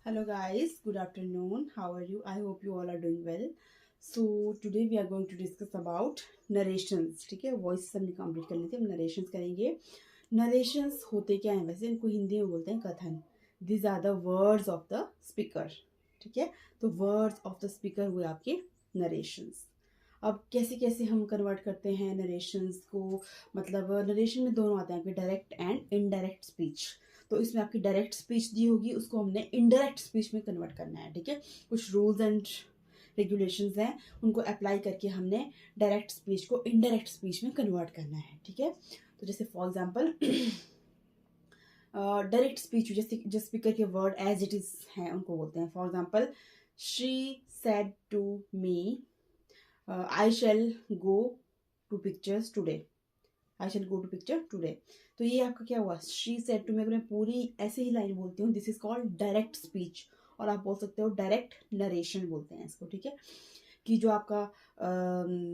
Hello guys, good afternoon. How are you? I hope you all are doing well. So today we are going to discuss about narrations. ठीक है, voice हमने complete कर ली थी, हम narrations करेंगे. Narrations होते क्या हैं? वैसे इनको हिंदी में बोलते हैं कथन. These are the words of the speaker. ठीक है, तो वर्ड्स ऑफ द स्पीकर हुए आपके नरेशंस. अब कैसे कैसे हम कन्वर्ट करते हैं नरेशंस को. मतलब नरेशन में दोनों आते हैं आपके, डायरेक्ट एंड इनडायरेक्ट स्पीच. तो इसमें आपकी डायरेक्ट स्पीच दी होगी, उसको हमने इनडायरेक्ट स्पीच में कन्वर्ट करना है. ठीक है, कुछ रूल्स एंड रेगुलेशंस हैं, उनको अप्लाई करके हमने डायरेक्ट स्पीच को इनडायरेक्ट स्पीच में कन्वर्ट करना है. ठीक है, तो जैसे फॉर एग्जांपल डायरेक्ट स्पीच, जैसे जो स्पीकर के वर्ड एज इट इज हैं उनको बोलते हैं. For example, she said to me I shall go to pictures today. I shall go to picture today. तो ये आपका क्या हुआ? She said to me. अगर मैं पूरी ऐसे ही लाइन बोलती हूँ, this is called direct speech. और आप बोल सकते हो डायरेक्ट नरेशन बोलते हैं इसको. ठीक है, कि जो आपका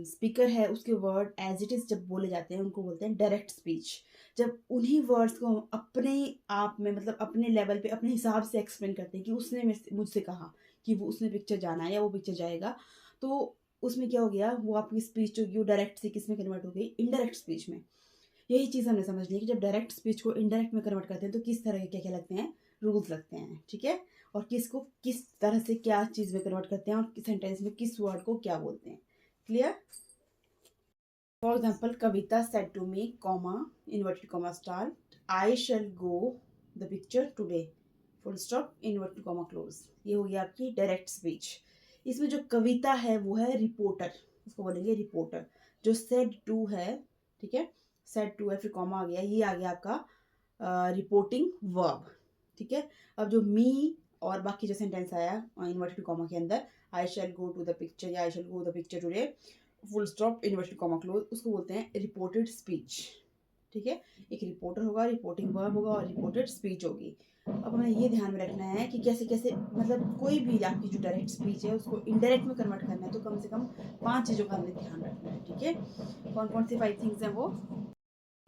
स्पीकर है उसके वर्ड एज इट इज जब बोले जाते हैं उनको बोलते हैं डायरेक्ट स्पीच. जब उन्हीं वर्ड्स को हम अपने आप में, मतलब अपने लेवल पे अपने हिसाब से एक्सप्लेन करते हैं कि उसने मुझसे कहा कि वो उसने पिक्चर जाना है या वो पिक्चर जाएगा, तो उसमें क्या हो गया? वो आपकी स्पीच जो डायरेक्ट से किस में कन्वर्ट हो गई? इनडायरेक्ट स्पीच में. यही चीज़ हमने समझ ली कि जब डायरेक्ट स्पीच को इनडायरेक्ट में कन्वर्ट करते हैं तो किस तरह के क्या क्या लगते हैं, रूल्स लगते हैं. ठीक है, और किसको किस तरह से क्या चीज़ में कन्वर्ट करते हैं और सेंटेंस में किस वर्ड को क्या बोलते हैं. Clear? For example, Kavita said to me comma inverted comma start I shall go the picture today full stop inverted comma close. ये हो गया आपकी डायरेक्ट स्पीच. इसमें जो कविता है वो है रिपोर्टर, उसको बोलेंगे रिपोर्टर. जो सेड टू है, ठीक है, सेड टू है फिर कॉमा आ गया, ये आ गया आपका रिपोर्टिंग वर्ब. ठीक है, अब जो मी और बाकी जो सेंटेंस आया इन्वर्टेड कॉमा के अंदर, I shall go to the picture या I shall go the picture today full stop inverted comma close, उसको बोलते हैं रिपोर्टेड स्पीच. ठीक है, एक रिपोर्टर होगा, रिपोर्टिंग वर्ब होगा और रिपोर्टेड स्पीच होगी. अब हमें ये ध्यान में रखना है कि कैसे कैसे, मतलब कोई भी आपकी जो डायरेक्ट स्पीच है उसको इनडायरेक्ट में कन्वर्ट करना है तो कम से कम 5 चीज़ों का हमें ध्यान रखना है. ठीक है, कौन कौन सी 5 थिंग्स हैं वो?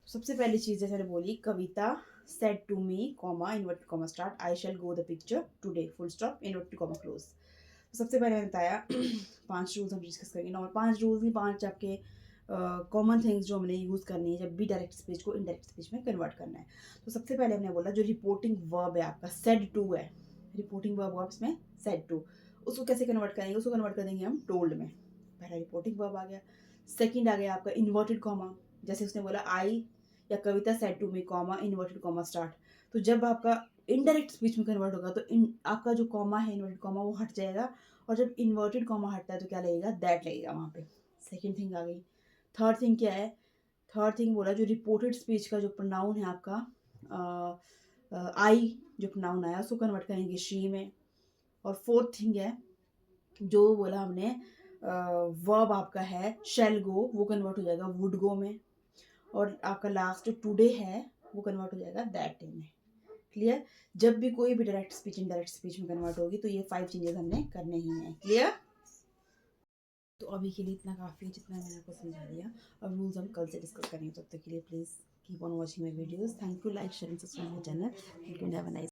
सबसे पहली चीज़ जैसे मैंने बोली, Kavita said to me comma inverted comma start I shall go the picture today full stop inverted comma close. तो सबसे पहले मैंने बताया 5 रूल्स हम डिस्कस करेंगे. नॉर्मल 5 रूल्स नहीं, 5 आपके कॉमन थिंग्स जो हमने यूज़ करनी है जब भी डायरेक्ट स्पीच को इनडायरेक्ट स्पीच में कन्वर्ट करना है. तो सबसे पहले हमने बोला जो रिपोर्टिंग वर्ब है आपका सेड टू है, रिपोर्टिंग वर्ब हुआ इसमें सेड टू. उसको कैसे कन्वर्ट करेंगे? उसको कन्वर्ट कर देंगे हम टोल्ड में. पहला रिपोर्टिंग वर्ब आ गया. सेकंड आ गया आपका इन्वर्टेड कॉमा. जैसे उसने बोला आई या Kavita said to me comma inverted comma start. तो जब आपका इनडायरेक्ट स्पीच में कन्वर्ट होगा तो आपका जो कॉमा है इन्वर्टेड कॉमा वो हट जाएगा. और जब इन्वर्टेड कॉमा हटता है तो क्या लगेगा? दैट लगेगा वहाँ पे. सेकेंड थिंग आ गई. थर्ड थिंग क्या है? थर्ड थिंग बोला जो रिपोर्टेड स्पीच का जो प्रोनाउन है आपका आई, जो प्रोनाउन आया उसको कन्वर्ट करेंगे शी में. और फोर्थ थिंग है जो बोला हमने, वर्ब आपका है शेल गो, वो कन्वर्ट हो जाएगा वुड गो में. और आपका लास्ट टुडे है वो कन्वर्ट हो जाएगा दैट डे में. क्लियर? जब भी कोई भी डायरेक्ट स्पीच इनडायरेक्ट स्पीच में कन्वर्ट होगी तो ये 5 चेंजेस हमने करने ही हैं. क्लियर? तो अभी के लिए इतना काफ़ी है जितना मैंने आपको समझा दिया. अब रूल्स हम कल से डिस्कस करेंगे. तब तक के लिए please keep on watching my videos. Thank you. Like share and subscribe my channel. Thank you. Have a nice